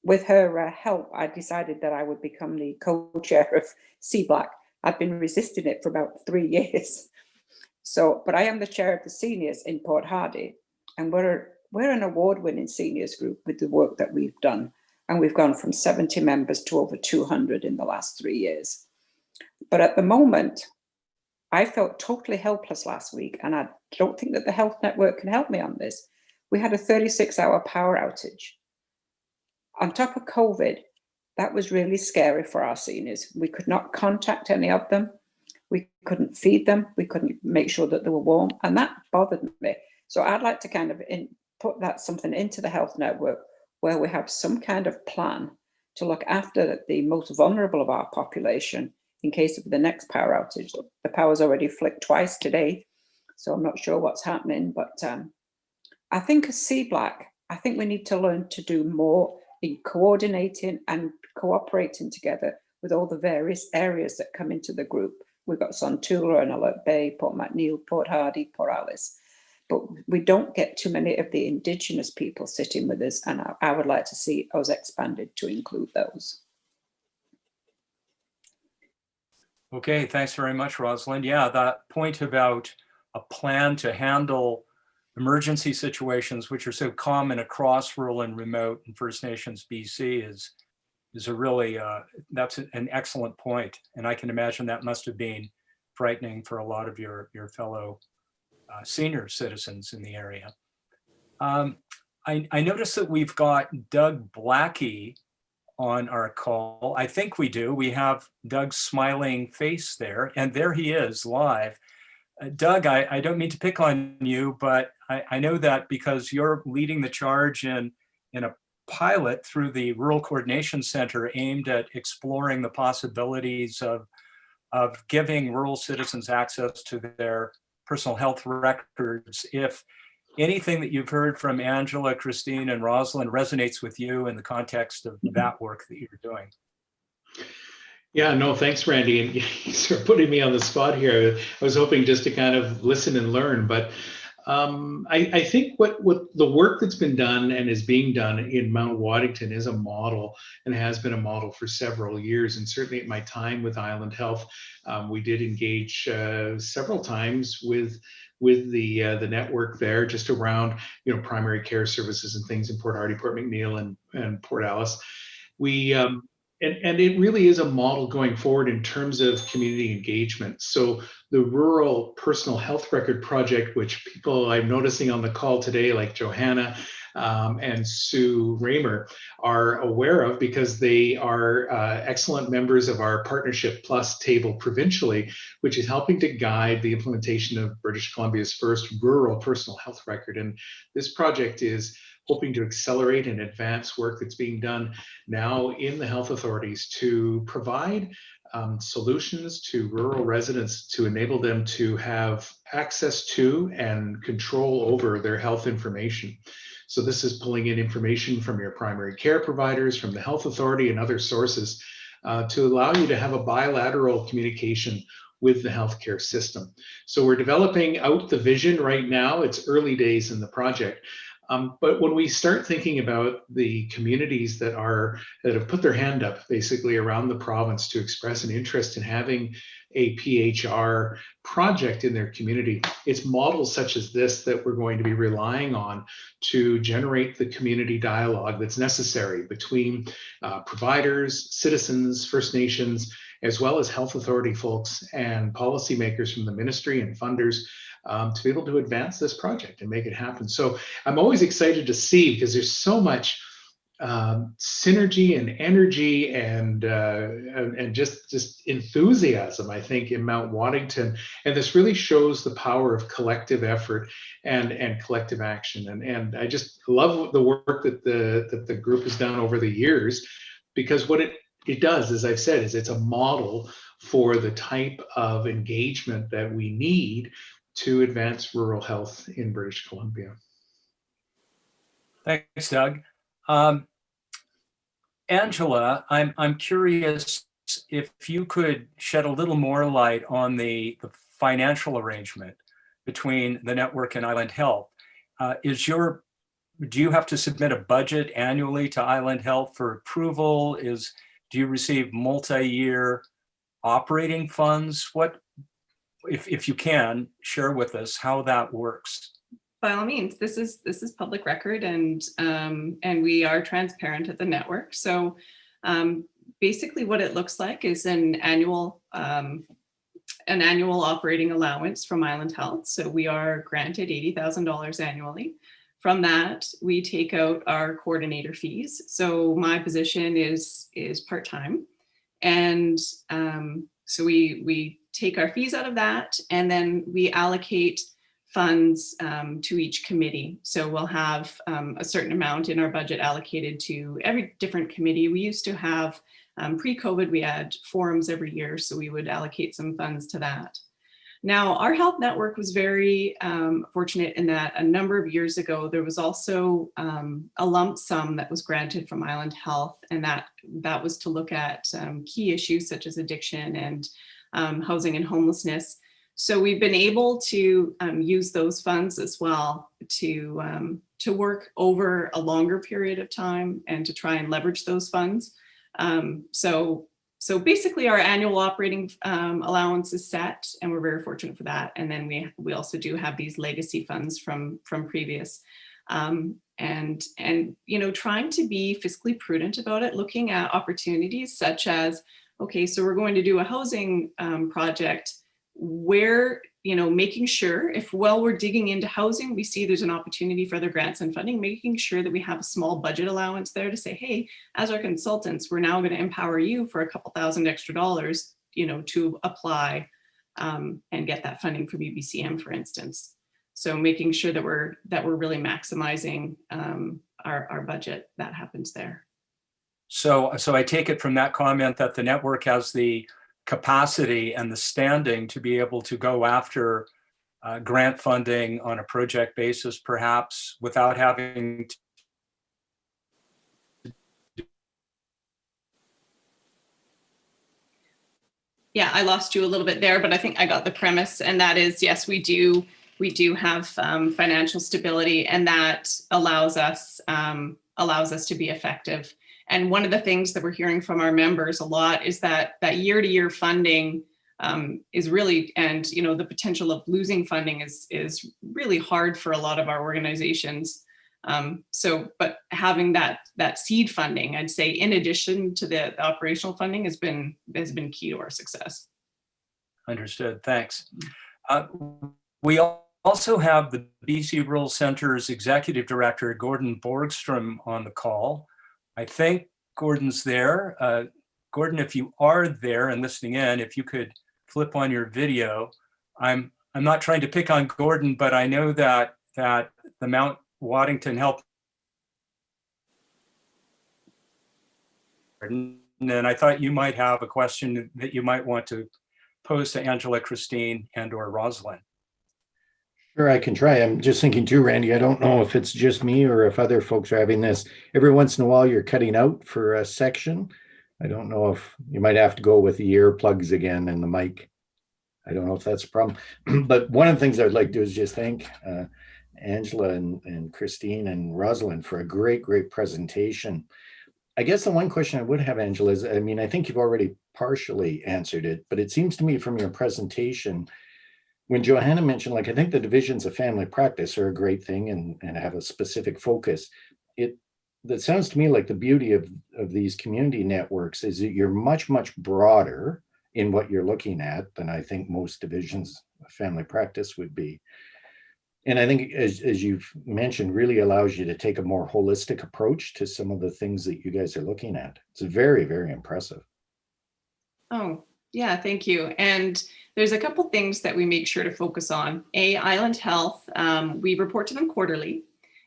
with her help, I decided that I would become the co-chair of CBLAC. I've been resisting it for about 3 years. So, but I am the chair of the seniors in Port Hardy, and we're an award-winning seniors group with the work that we've done. And we've gone from 70 members to over 200 in the last 3 years. But at the moment, I felt totally helpless last week, and I don't think that the health network can help me on this. We had a 36-hour power outage. On top of COVID, that was really scary for our seniors. We could not contact any of them. We couldn't feed them. We couldn't make sure that they were warm, and that bothered me. So I'd like to kind of put that something into the health network where we have some kind of plan to look after the most vulnerable of our population in case of the next power outage. The power's already flicked twice today, so I'm not sure what's happening. But I think as CBLAC, I think we need to learn to do more in coordinating and cooperating together with all the various areas that come into the group. We've got Sontura and Alert Bay, Port McNeill, Port Hardy, Port Alice. But we don't get too many of the Indigenous people sitting with us, and I would like to see us expanded to include those. Okay, thanks very much, Rosalind. Yeah, that point about a plan to handle emergency situations, which are so common across rural and remote and First Nations BC, is a really, that's an excellent point. And I can imagine that must have been frightening for a lot of your fellow senior citizens in the area. I noticed that we've got Doug Blackie on our call. I think we do. We have Doug's smiling face there, and there he is live. Doug, I don't mean to pick on you, but I know that because you're leading the charge in a pilot through the Rural Coordination Center aimed at exploring the possibilities of giving rural citizens access to their personal health records. If anything that you've heard from Angela, Christine, and Rosalind resonates with you in the context of that work that you're doing. Yeah, no, thanks, Randy. And you're sort of putting me on the spot here. I was hoping just to kind of listen and learn, but I think what the work that's been done and is being done in Mount Waddington is a model and has been a model for several years. And certainly at my time with Island Health, we did engage several times with the network there, just around primary care services and things in Port Hardy, Port McNeill, and Port Alice. We and it really is a model going forward in terms of community engagement. So the Rural Personal Health Record Project, which people I'm noticing on the call today, like Johanna and Sue Raymer, are aware of because they are excellent members of our Partnership Plus table provincially, which is helping to guide the implementation of British Columbia's first rural personal health record. And this project is hoping to accelerate and advance work that's being done now in the health authorities to provide solutions to rural residents to enable them to have access to and control over their health information. So this is pulling in information from your primary care providers, from the health authority and other sources to allow you to have a bilateral communication with the healthcare system. So we're developing out the vision right now. It's early days in the project. But when we start thinking about the communities that have put their hand up basically around the province to express an interest in having a PHR project in their community, it's models such as this that we're going to be relying on to generate the community dialogue that's necessary between providers, citizens, First Nations, as well as health authority folks and policymakers from the ministry and funders to be able to advance this project and make it happen. So I'm always excited to see, because there's so much synergy and energy and just enthusiasm, I think, in Mount Waddington. And this really shows the power of collective effort and collective action. And I just love the work that the group has done over the years, because what it does, as I've said, is it's a model for the type of engagement that we need to advance rural health in British Columbia. Thanks, Doug. Angela, I'm curious if you could shed a little more light on the financial arrangement between the network and Island Health. Do you have to submit a budget annually to Island Health for approval? Do you receive multi-year operating funds? What, if you can, share with us how that works. By all means, this is public record, and we are transparent at the network. So basically what it looks like is an annual operating allowance from Island Health. So we are granted $80,000 annually. From that, we take out our coordinator fees. So my position is part-time. And so we take our fees out of that, and then we allocate funds to each committee. So we'll have a certain amount in our budget allocated to every different committee. We used to have, pre-COVID, we had forums every year, so we would allocate some funds to that. Now, our health network was very fortunate in that a number of years ago, there was also a lump sum that was granted from Island Health, and that was to look at key issues such as addiction and housing and homelessness. So we've been able to use those funds as well to work over a longer period of time and to try and leverage those funds. So basically our annual operating allowance is set, and we're very fortunate for that. And then we also do have these legacy funds from previous, and trying to be fiscally prudent about it, looking at opportunities such as, okay, so we're going to do a housing project where, making sure while we're digging into housing, we see there's an opportunity for other grants and funding, making sure that we have a small budget allowance there to say, hey, as our consultants, we're now going to empower you for a couple thousand extra dollars, to apply and get that funding for BBCM, for instance. So making sure that we're really maximizing our budget, that happens there. So I take it from that comment that the network has the capacity and the standing to be able to go after grant funding on a project basis, perhaps without having to. Yeah, I lost you a little bit there, but I think I got the premise, and that is, yes, we do have financial stability, and that allows us to be effective. And one of the things that we're hearing from our members a lot is that year-to-year funding is really, and the potential of losing funding is really hard for a lot of our organizations. But having that seed funding, I'd say, in addition to the operational funding, has been key to our success. Understood. Thanks. We also have the BC Rural Center's Executive Director, Gordon Borgstrom, on the call. I think Gordon's there. Gordon, if you are there and listening in, if you could flip on your video. I'm not trying to pick on Gordon, but I know that the Mount Waddington Health, and I thought you might have a question that you might want to pose to Angela, Christine, and or Rosalind. Sure, I can try. I'm just thinking too, Randy, I don't know if it's just me or if other folks are having this. Every once in a while, you're cutting out for a section. I don't know if you might have to go with the earplugs again and the mic. I don't know if that's a problem. But one of the things I'd like to do is just thank Angela and Christine and Rosalind for a great presentation. I guess the one question I would have, Angela, is, I think you've already partially answered it, but it seems to me from your presentation, when Johanna mentioned, I think the divisions of family practice are a great thing and have a specific focus. That sounds to me like the beauty of these community networks is that you're much broader in what you're looking at than I think most divisions of family practice would be. And I think, as you've mentioned, really allows you to take a more holistic approach to some of the things that you guys are looking at. It's very impressive. Oh, yeah, thank you. And there's a couple things that we make sure to focus on. Island Health, we report to them quarterly,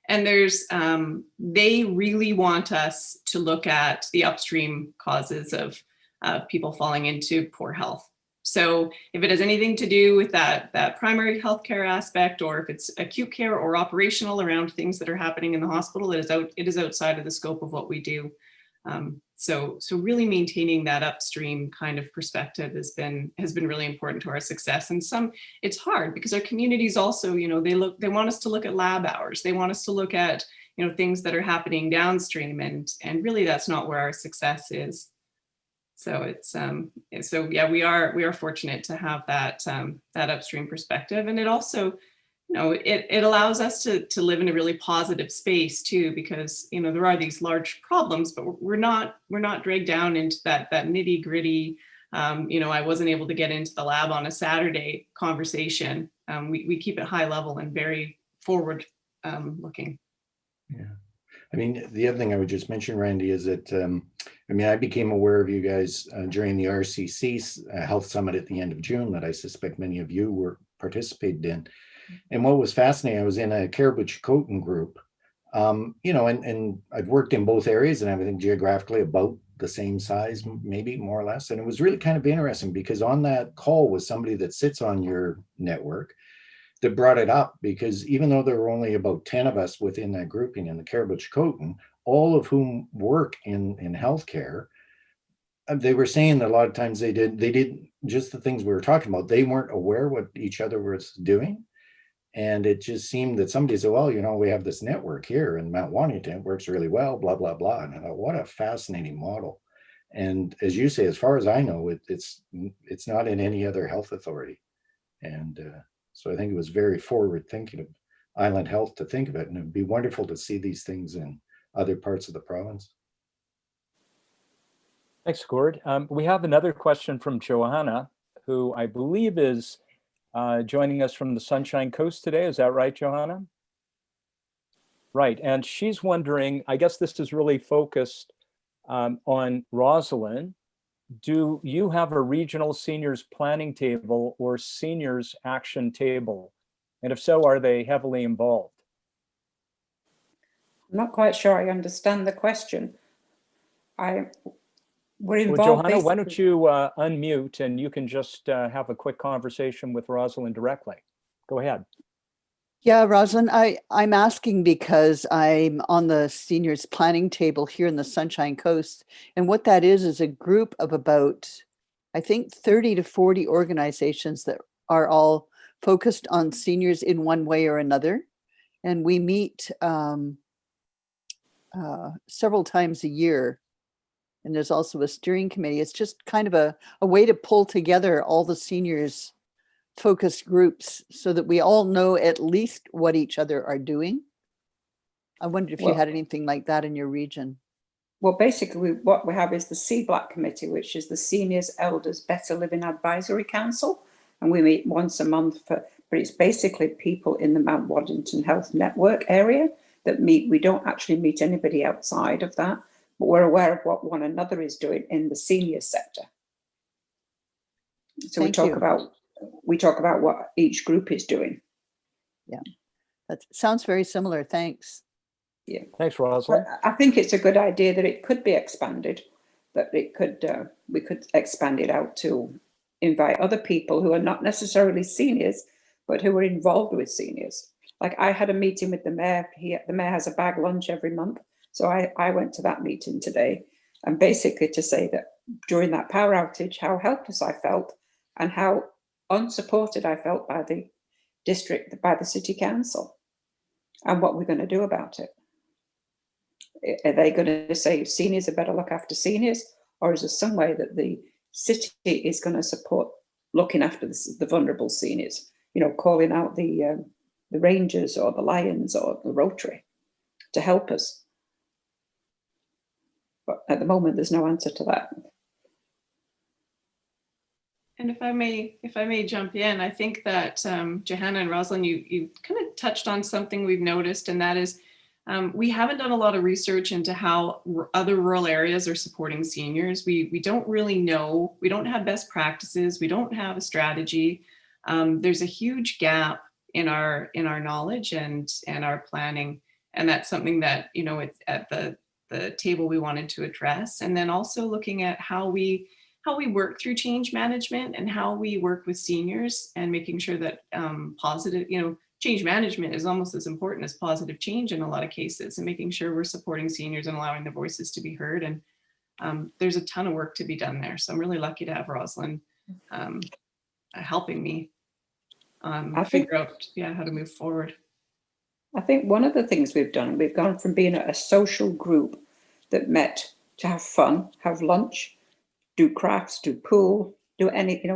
and they really want us to look at the upstream causes of people falling into poor health. So if it has anything to do with that primary healthcare aspect, or if it's acute care or operational around things that are happening in the hospital, it is outside of the scope of what we do. So really maintaining that upstream kind of perspective has been really important to our success. And it's hard because our communities also, they want us to look at lab hours. They want us to look at, things that are happening downstream, and really that's not where our success is. So yeah, we are fortunate to have that upstream perspective. And it also, it allows us to live in a really positive space too, because, there are these large problems, but we're not dragged down into that nitty gritty, I wasn't able to get into the lab on a Saturday conversation. We keep it high level and very forward looking. Yeah. I mean, the other thing I would just mention, Randy, is that, I became aware of you guys during the RCC Health Summit at the end of June that I suspect many of you were participated in. And what was fascinating, I was in a Caribou-Chilcotin group, and I've worked in both areas and everything geographically about the same size, maybe more or less. And it was really kind of interesting because on that call was somebody that sits on your network that brought it up, because even though there were only about 10 of us within that grouping in the Caribou-Chilcotin, all of whom work in healthcare, they were saying that a lot of times they did just the things we were talking about. They weren't aware what each other was doing. And it just seemed that somebody said, well, we have this network here in Mount Waddington, it works really well, blah, blah, blah. And I thought, what a fascinating model. And as you say, as far as I know, it's not in any other health authority. And so I think it was very forward thinking of Island Health to think of it. And it'd be wonderful to see these things in other parts of the province. Thanks, Gord. We have another question from Johanna, who I believe is joining us from the Sunshine Coast today. Is that right, Johanna? Right. And she's wondering, I guess this is really focused on Rosalind. Do you have a regional seniors planning table or seniors action table? And if so, are they heavily involved? I'm not quite sure I understand the question. We're involved. Well, Johanna, why don't you unmute and you can just have a quick conversation with Rosalind directly. Go ahead. Yeah, Rosalind, I'm asking because I'm on the seniors planning table here in the Sunshine Coast. And what that is a group of about, I think, 30 to 40 organizations that are all focused on seniors in one way or another. And we meet several times a year. And there's also a steering committee. It's just kind of a way to pull together all the seniors focused groups so that we all know at least what each other are doing. I wondered if you had anything like that in your region. Well, basically what we have is the CBLAC committee, which is the Seniors Elders Better Living Advisory Council. And we meet once a month, but it's basically people in the Mount Waddington Health Network area that meet. We don't actually meet anybody outside of that, but we're aware of what one another is doing in the senior sector. So we talk about what each group is doing. Yeah, that sounds very similar. Thanks. Yeah. Thanks, Rosalind. I think it's a good idea that it could be expanded, that it could we could expand it out to invite other people who are not necessarily seniors, but who are involved with seniors. Like I had a meeting with the mayor. The mayor has a bag lunch every month. So I went to that meeting today, and basically to say that during that power outage, how helpless I felt and how unsupported I felt by the district, by the city council, and what we're going to do about it. Are they going to say seniors are better look after seniors, or is there some way that the city is going to support looking after the vulnerable seniors? Calling out the Rangers or the Lions or the Rotary to help us. But at the moment, there's no answer to that. And if I may jump in, I think that Johanna and Rosalind, you kind of touched on something we've noticed, and that is we haven't done a lot of research into how other rural areas are supporting seniors. We don't really know. We don't have best practices. We don't have a strategy. There's a huge gap in our knowledge and our planning, and that's something that it's at the table we wanted to address. And then also looking at how we work through change management and how we work with seniors, and making sure that positive, change management is almost as important as positive change in a lot of cases, and making sure we're supporting seniors and allowing their voices to be heard. And there's a ton of work to be done there. So I'm really lucky to have Rosalind helping me figure out how to move forward. I think one of the things we've done, we've gone from being a social group that met to have fun, have lunch, do crafts, do pool, do anything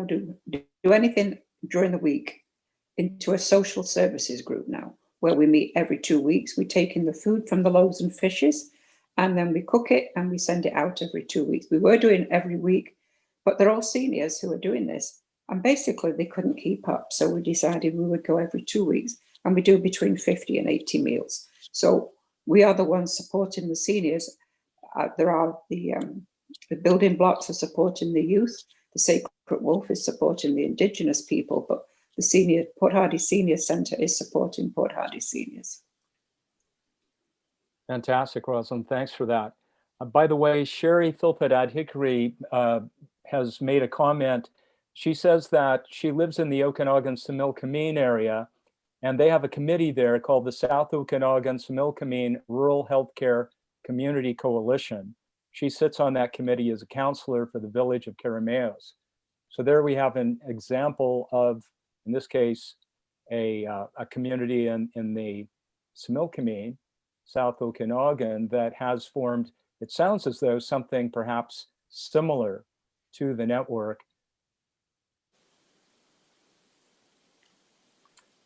during the week, into a social services group now, where we meet every 2 weeks. We take in the food from the loaves and fishes, and then we cook it and we send it out every 2 weeks. We were doing every week, but they're all seniors who are doing this. And basically they couldn't keep up. So we decided we would go every 2 weeks, and we do between 50 and 80 meals. So we are the ones supporting the seniors. There are the building blocks are supporting the youth. The Sacred Wolf is supporting the Indigenous people, but the Port Hardy Senior Centre is supporting Port Hardy seniors. Fantastic, Rosalind. Thanks for that. By the way, Sherry Philpott at Hickory has made a comment. She says that she lives in the Okanagan-Similkameen area, and they have a committee there called the South Okanagan-Similkameen Rural Healthcare Community Coalition. She sits on that committee as a counselor for the village of Karameos. So there we have an example of, in this case, a community in the Similkameen, South Okanagan, that has formed, it sounds as though, something perhaps similar to the network.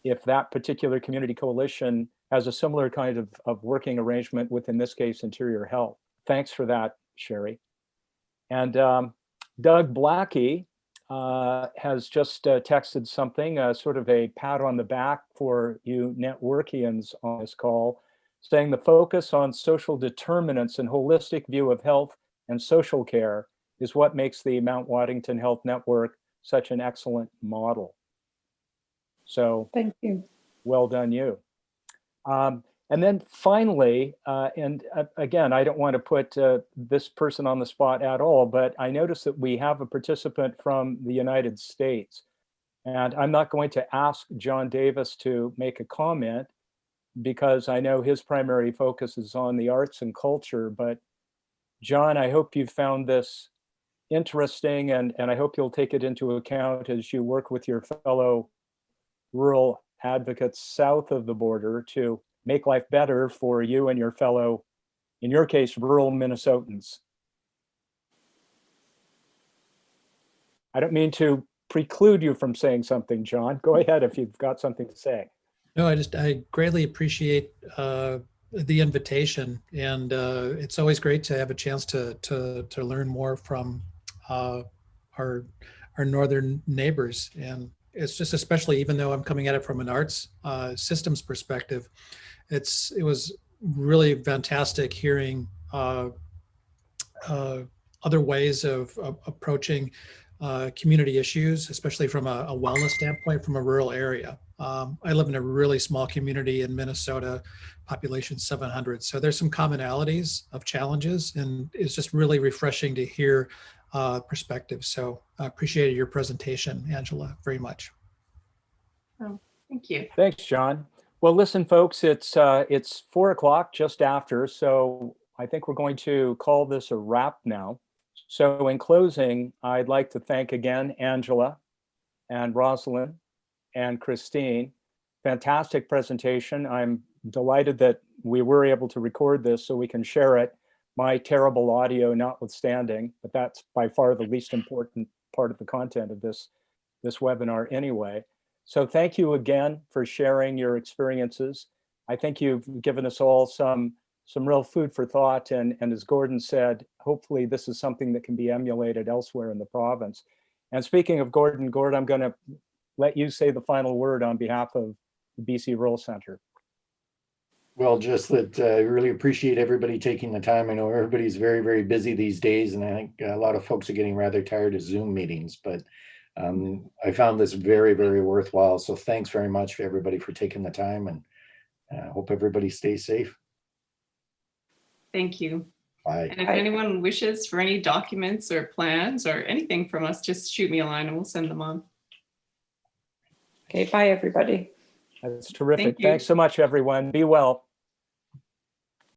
If that particular community coalition has a similar kind of working arrangement with, in this case, Interior Health. Thanks for that, Sherry. And Doug Blackie has just texted something, sort of a pat on the back for you networkians on this call, saying the focus on social determinants and holistic view of health and social care is what makes the Mount Waddington Health Network such an excellent model. So thank you. Well done, you. And then finally, and again, I don't want to put this person on the spot at all, but I noticed that we have a participant from the United States. And I'm not going to ask John Davis to make a comment because I know his primary focus is on the arts and culture. But John, I hope you found this interesting, and I hope you'll take it into account as you work with your fellow rural advocates south of the border to make life better for you and your fellow, in your case, rural Minnesotans. I don't mean to preclude you from saying something, John. Go ahead if you've got something to say. No, I greatly appreciate the invitation, and it's always great to have a chance to learn more from our northern neighbors. And it's just, especially even though I'm coming at it from an arts systems perspective, it was really fantastic hearing other ways of approaching community issues, especially from a wellness standpoint from a rural area. I live in a really small community in Minnesota, population 700. So there's some commonalities of challenges, and it's just really refreshing to hear perspectives. So I appreciated your presentation, Angela, very much. Oh, thank you. Thanks, John. Well, listen, folks, it's 4 o'clock, just after, so I think we're going to call this a wrap now. So in closing, I'd like to thank again Angela and Rosalind and Christine. Fantastic presentation. I'm delighted that we were able to record this so we can share it, my terrible audio notwithstanding, but that's by far the least important part of the content of this webinar anyway. So thank you again for sharing your experiences. I think you've given us all some real food for thought, and as Gordon said, hopefully this is something that can be emulated elsewhere in the province. And speaking of Gordon, I'm going to let you say the final word on behalf of the BC Rural Centre. Well, just that I really appreciate everybody taking the time. I know everybody's very, very busy these days, and I think a lot of folks are getting rather tired of Zoom meetings, but I found this very, very worthwhile. So thanks very much to everybody for taking the time, and hope everybody stays safe. Thank you. Bye. And if anyone wishes for any documents or plans or anything from us, just shoot me a line and we'll send them on. Okay, bye everybody. That's terrific. Thank you. Thanks so much, everyone. Be well.